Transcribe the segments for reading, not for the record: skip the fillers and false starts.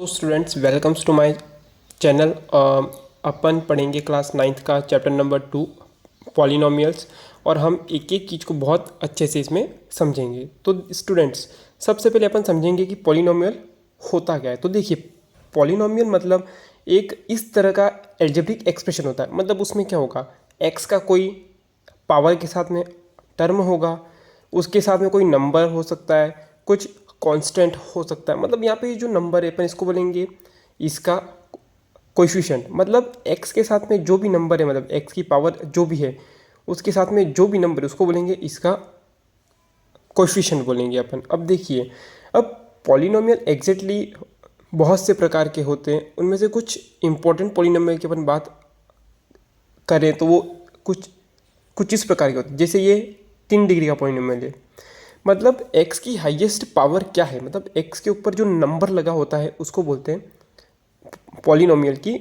तो students welcomes to my channel. अपन पढ़ेंगे क्लास 9th का चैप्टर नंबर 2 पॉलिनोमियल्स। और हम एक एक चीज़ को बहुत अच्छे से इसमें समझेंगे। तो स्टूडेंट्स सबसे पहले अपन समझेंगे कि पॉलिनोमियल होता क्या है। तो देखिए, पॉलिनोमियल मतलब एक इस तरह का एल्जेब्रिक एक्सप्रेशन होता है। मतलब उसमें क्या होगा, एक्स का कोई पावर के साथ में टर्म होगा, उसके साथ में कोई नंबर हो सकता है, कुछ कांस्टेंट हो सकता है। मतलब यहाँ पे जो नंबर है अपन इसको बोलेंगे इसका कोएफिशिएंट। मतलब एक्स के साथ में जो भी नंबर है, मतलब एक्स की पावर जो भी है उसके साथ में जो भी नंबर है उसको बोलेंगे इसका कोएफिशिएंट बोलेंगे अपन। अब देखिए, अब पॉलिनोमियल एग्जैक्टली बहुत से प्रकार के होते हैं। उनमें से कुछ इंपॉर्टेंट पॉलिनोमियल की अपन बात करें तो वो कुछ कुछ इस प्रकार के होते हैं। जैसे ये 3 डिग्री का पॉलिनोमियल है। मतलब x की हाईएस्ट पावर क्या है, मतलब x के ऊपर जो नंबर लगा होता है उसको बोलते हैं पॉलिनोमियल की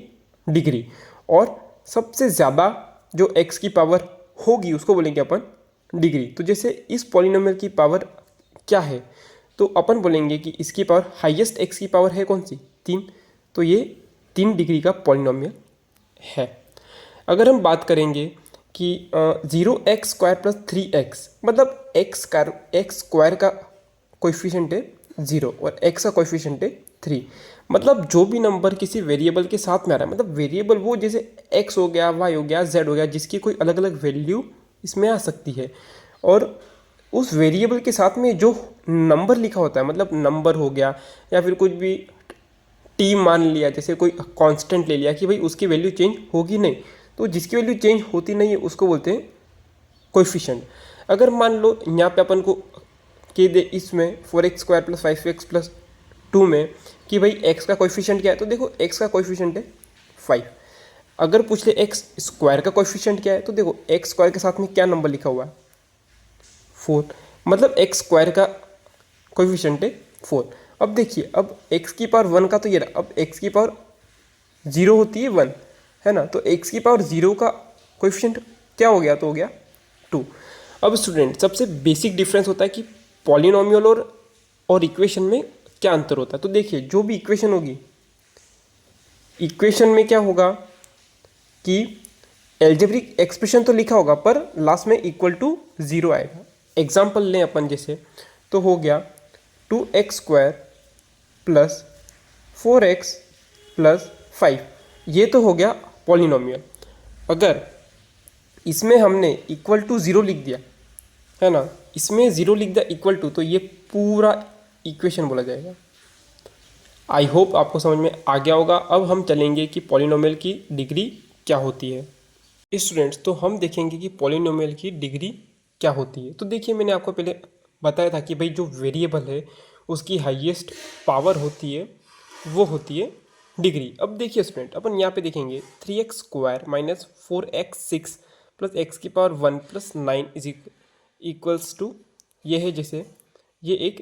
डिग्री। और सबसे ज़्यादा जो x की पावर होगी उसको बोलेंगे अपन डिग्री। तो जैसे इस पॉलिनोमियल की पावर क्या है, तो अपन बोलेंगे कि इसकी पावर हाईएस्ट x की पावर है कौन सी, 3। तो ये 3 डिग्री का पॉलिनोमियल है। अगर हम बात करेंगे कि 0x² + 3x, मतलब x² का कोएफिशिएंट है 0 और x का कोएफिशिएंट है 3। मतलब जो भी नंबर किसी वेरिएबल के साथ में आ रहा है, मतलब वेरिएबल वो जैसे x हो गया, y हो गया, z हो गया, जिसकी कोई अलग अलग वैल्यू इसमें आ सकती है। और उस वेरिएबल के साथ में जो नंबर लिखा होता है, मतलब नंबर हो गया या फिर कुछ भी टी मान लिया, जैसे कोई कांस्टेंट ले लिया कि भाई उसकी वैल्यू चेंज होगी नहीं, तो जिसकी वैल्यू चेंज होती नहीं है उसको बोलते हैं कोएफिशिएंट। अगर मान लो यहाँ पे अपन को कह दे इसमें 4x² + 5x + 2 में कि भाई x का कोएफिशिएंट क्या है, तो देखो x का कोएफिशिएंट है 5। अगर पूछ ले x² का कोएफिशिएंट क्या है, तो देखो x² के साथ में क्या नंबर लिखा हुआ है 4। मतलब x² का कोएफिशिएंट है 4। अब देखिए, अब x की पावर 1 का तो ये रहा, अब x की पावर 0 होती है 1, है ना। तो x की पावर 0 का कोएफिशिएंट क्या हो गया, तो हो गया 2। अब स्टूडेंट सबसे बेसिक डिफरेंस होता है कि पॉलिनोमियल और इक्वेशन में क्या अंतर होता है। तो देखिए, जो भी इक्वेशन होगी, इक्वेशन में क्या होगा कि एल्जेब्रिक एक्सप्रेशन तो लिखा होगा पर लास्ट में इक्वल टू 0 आएगा। एग्जाम्पल लें अपन जैसे, तो हो गया 2x² + 4x + 5। ये तो हो गया पॉलिनोमियल। अगर इसमें हमने इक्वल टू 0 लिख दिया, है ना, इसमें 0 लिख दिया इक्वल टू, तो ये पूरा इक्वेशन बोला जाएगा। आई होप आपको समझ में आ गया होगा। अब हम चलेंगे कि पॉलिनोमियल की डिग्री क्या होती है। स्टूडेंट्स, तो हम देखेंगे कि पॉलिनोमियल की डिग्री क्या होती है। तो देखिए, मैंने आपको पहले बताया था कि भाई जो वेरिएबल है उसकी हाईएस्ट पावर होती है वो होती है डिग्री। अब देखिए स्टूडेंट, अपन यहाँ पे देखेंगे 3x² - 4x6 + x⁻1 + 9 equals to, ये है जैसे ये एक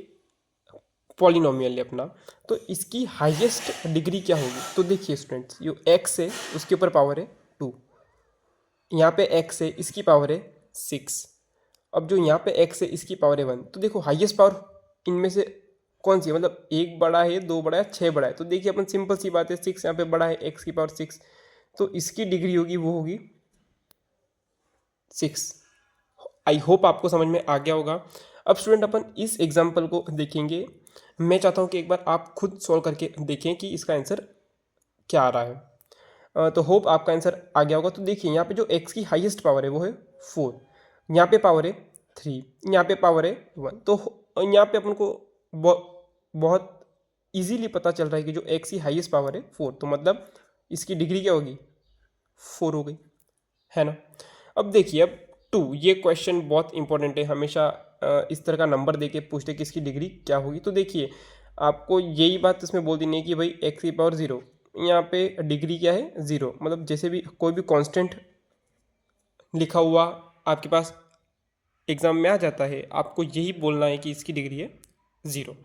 पॉलिनोमियल है अपना। तो इसकी हाईएस्ट डिग्री क्या होगी, तो देखिए स्टूडेंट्स, जो x है उसके ऊपर पावर है 2, यहाँ पे x है इसकी पावर है 6। अब जो यहाँ पे x है इसकी पावर है 1। तो देखो हाईएस्ट पावर इनमें से कौन सी है, मतलब एक बड़ा है, दो बड़ा है, 6 बड़ा है। तो देखिए अपन सिंपल सी बात है, 6 यहाँ पे बड़ा है, x की पावर 6, तो इसकी डिग्री होगी वो होगी 6। आई होप आपको समझ में आ गया होगा। अब स्टूडेंट अपन इस एग्जाम्पल को देखेंगे। मैं चाहता हूँ कि एक बार आप खुद सॉल्व करके देखें कि इसका आंसर क्या आ रहा है। तो होप आपका आंसर आ गया होगा। तो देखिए, यहाँ पे जो x की हाईएस्ट पावर है वो है 4, यहाँ पे पावर है 3, यहाँ पे पावर है 1। तो यहाँ पे अपन को बहुत इजीली पता चल रहा है कि जो x की हाईएस्ट पावर है 4, तो मतलब इसकी डिग्री क्या होगी, 4 हो गई, है ना। अब देखिए, अब 2, ये क्वेश्चन बहुत इंपॉर्टेंट है। हमेशा इस तरह का नंबर देके पूछते कि इसकी डिग्री क्या होगी। तो देखिए, आपको यही बात इसमें बोल देनी है कि भाई x की पावर 0, यहाँ पे डिग्री क्या है 0। मतलब जैसे भी कोई भी कांस्टेंट लिखा हुआ आपके पास एग्जाम में आ जाता है, आपको यही बोलना है कि इसकी डिग्री है 0।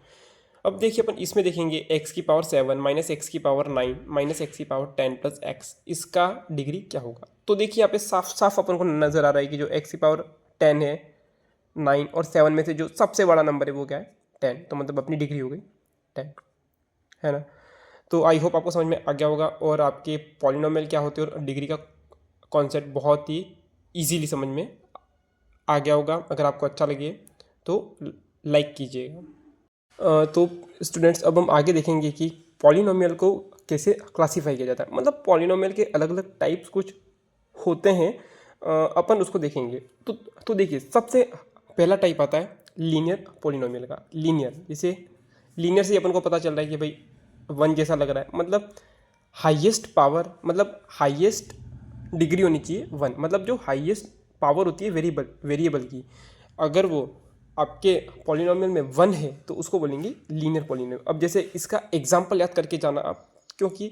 अब देखिए, अपन इसमें देखेंगे x की पावर 7 - x की पावर 9 - x की पावर 10 + x, इसका डिग्री क्या होगा। तो देखिए, यहाँ पे साफ साफ अपन को नजर आ रहा है कि जो x की पावर 10 है, 9 और 7 में से जो सबसे बड़ा नंबर है वो क्या है, 10। तो मतलब अपनी डिग्री हो गई 10, है ना। तो आई होप आपको समझ में आ गया होगा और आपके पॉलिनोमियल क्या होते हैं और डिग्री का कॉन्सेप्ट बहुत ही इजीली समझ में आ गया होगा। अगर आपको अच्छा लगे तो लाइक कीजिएगा। तो स्टूडेंट्स अब हम आगे देखेंगे कि पॉलिनोमियल को कैसे क्लासीफाई किया जाता है, मतलब पॉलिनोमियल के अलग अलग टाइप्स कुछ होते हैं, अपन उसको देखेंगे। तो देखिए, सबसे पहला टाइप आता है लीनियर पॉलिनोमियल का। लीनियर, जैसे लीनियर से अपन को पता चल रहा है कि भाई वन जैसा लग रहा है, मतलब हाईएस्ट पावर, मतलब हाईएस्ट डिग्री होनी चाहिए वन, मतलब जो हाईएस्ट पावर होती है वेरिएबल की, अगर वो आपके पॉलिनोमियल में वन है तो उसको बोलेंगे लीनियर पॉलिनोमियल। अब जैसे इसका एग्जांपल याद करके जाना आप, क्योंकि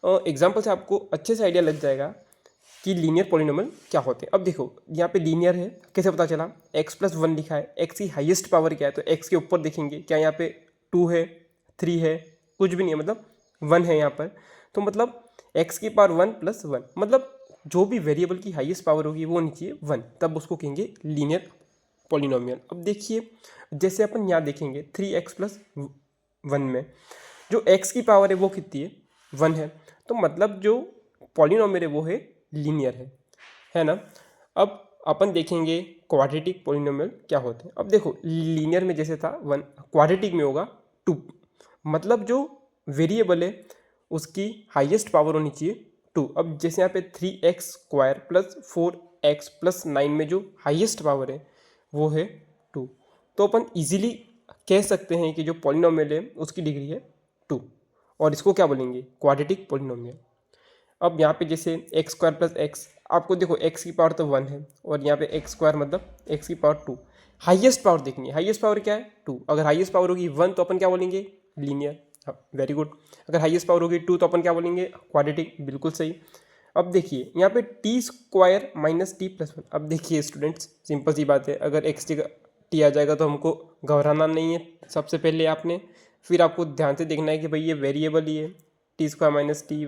एग्जांपल से आपको अच्छे से आइडिया लग जाएगा कि लीनियर पॉलिनोमियल क्या होते हैं। अब देखो यहाँ पे लीनियर है, कैसे पता चला, x+1 लिखा है, x की हाईएस्ट पावर क्या है, तो x के ऊपर देखेंगे क्या यहाँ पे 2 है, 3 है, कुछ भी नहीं है, मतलब 1 है यहाँ पर, तो मतलब x की पावर 1+1, मतलब जो भी वेरिएबल की हाईएस्ट पावर होगी वो होनी चाहिए 1, तब उसको कहेंगे लीनियर पॉलिनोमियल। अब देखिए, जैसे अपन यहाँ देखेंगे 3x+1 में जो x की पावर है वो कितनी है, 1 है, तो मतलब जो पॉलिनोमियल है वो है लीनियर है ना। अब अपन देखेंगे क्वाड्रेटिक पॉलिनोमियल क्या होते हैं। अब देखो लीनियर में जैसे था 1, क्वाड्रेटिक में होगा 2, मतलब जो वेरिएबल है उसकी हाईएस्ट पावर होनी चाहिए 2। अब जैसे यहाँ पे 3x² + 4x + 9 में जो हाईएस्ट पावर है वो है 2, तो अपन इजीली कह सकते हैं कि जो पॉलिनोमियल है उसकी डिग्री है 2, और इसको क्या बोलेंगे, क्वाड्रेटिक पॉलिनोमियल। अब यहाँ पे जैसे x² + x, आपको देखो x की पावर तो 1 है और यहाँ पे x² मतलब x की पावर 2, हाईएस्ट पावर देखनी है, हाईएस्ट पावर क्या है 2, अगर हाईएस्ट पावर होगी 1 तो अपन क्या बोलेंगे, लीनियर। हाँ, वेरी गुड। अगर हाईएस्ट पावर होगी 2 तो अपन क्या बोलेंगे, क्वाड्रेटिक, बिल्कुल सही। अब देखिए यहाँ पे t² - t+1, अब देखिए स्टूडेंट्स, सिंपल सी बात है, अगर x जगह t आ जाएगा तो हमको घबराना नहीं है सबसे पहले आपने, फिर आपको ध्यान से देखना है कि भाई ये वेरिएबल ही है, t² - t।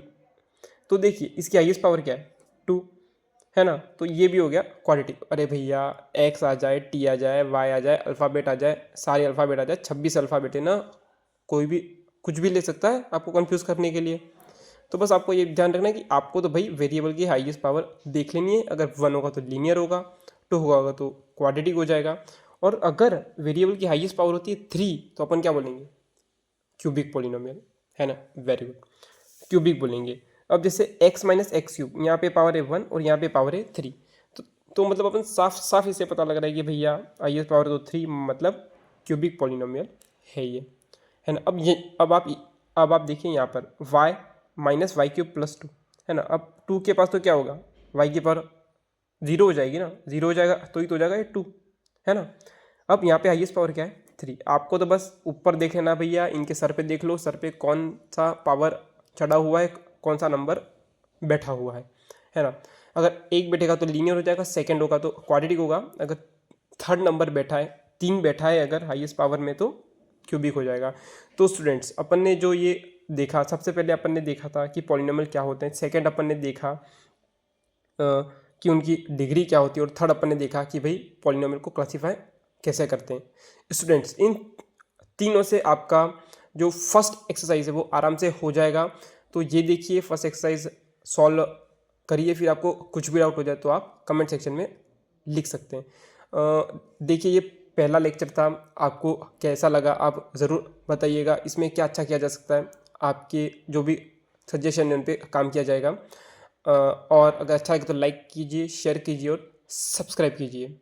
तो देखिए इसकी हाईएस्ट पावर क्या है 2, है ना, तो ये भी हो गया क्वाड्रेटिक। अरे भैया x आ जाए, t आ जाए, y आ जाए, अल्फ़ाबेट आ जाए, सारे अल्फ़ाबेट आ जाए, 26 अल्फ़ाबेट है ना, कोई भी कुछ भी ले सकता है आपको कंफ्यूज करने के लिए। तो बस आपको ये ध्यान रखना है कि आपको तो भाई वेरिएबल की हाईएस्ट पावर देख लेनी है, अगर 1 होगा तो लीनियर होगा, 2 होगा तो क्वाड्रेटिक हो जाएगा, और अगर वेरिएबल की हाईएस्ट पावर होती है 3 तो अपन क्या बोलेंगे, क्यूबिक पॉलिनोमियल, है ना, वेरी गुड, क्यूबिक बोलेंगे। अब जैसे x - x³ यहाँ पे पावर है 1 और यहाँ पे पावर है 3, तो मतलब अपन साफ साफ इससे पता लग रहा है कि भैया हाईएस्ट पावर तो 3, मतलब क्यूबिक पॉलिनोमियल है ये, है ना। अब आप देखिए यहाँ पर y - y³ + 2, है ना। अब 2 के पास तो क्या होगा, y की पावर 0 हो जाएगी ना, 0 हो जाएगा तो ही तो हो जाएगा ये 2, है ना। अब यहाँ पे हाईएस्ट पावर क्या है 3, आपको तो बस ऊपर देख लेना भैया, इनके सर पे देख लो, सर पे कौन सा पावर चढ़ा हुआ है, कौन सा नंबर बैठा हुआ है ना। अगर एक बैठेगा तो लीनियर हो जाएगा, सेकंड होगा तो क्वाड्रेटिक होगा, अगर थर्ड नंबर बैठा है, 3 बैठा है अगर हाईएस्ट पावर में तो क्यूबिक हो जाएगा। तो स्टूडेंट्स अपन ने जो ये देखा, सबसे पहले अपन ने देखा था कि पॉलिनोमियल क्या होते हैं, सेकंड अपन ने देखा कि उनकी डिग्री क्या होती है, और थर्ड अपन ने देखा कि भाई पॉलिनोमियल को क्लासीफाई कैसे करते हैं। स्टूडेंट्स इन तीनों से आपका जो फर्स्ट एक्सरसाइज है वो आराम से हो जाएगा। तो ये देखिए फर्स्ट एक्सरसाइज सॉल्व करिए, फिर आपको कुछ भी डाउट हो जाए तो आप कमेंट सेक्शन में लिख सकते हैं। देखिए ये पहला लेक्चर था, आपको कैसा लगा आप ज़रूर बताइएगा, इसमें क्या अच्छा किया जा सकता है, आपके जो भी सजेशन है उन पर काम किया जाएगा। और अगर अच्छा लगे तो लाइक कीजिए, शेयर कीजिए और सब्सक्राइब कीजिए।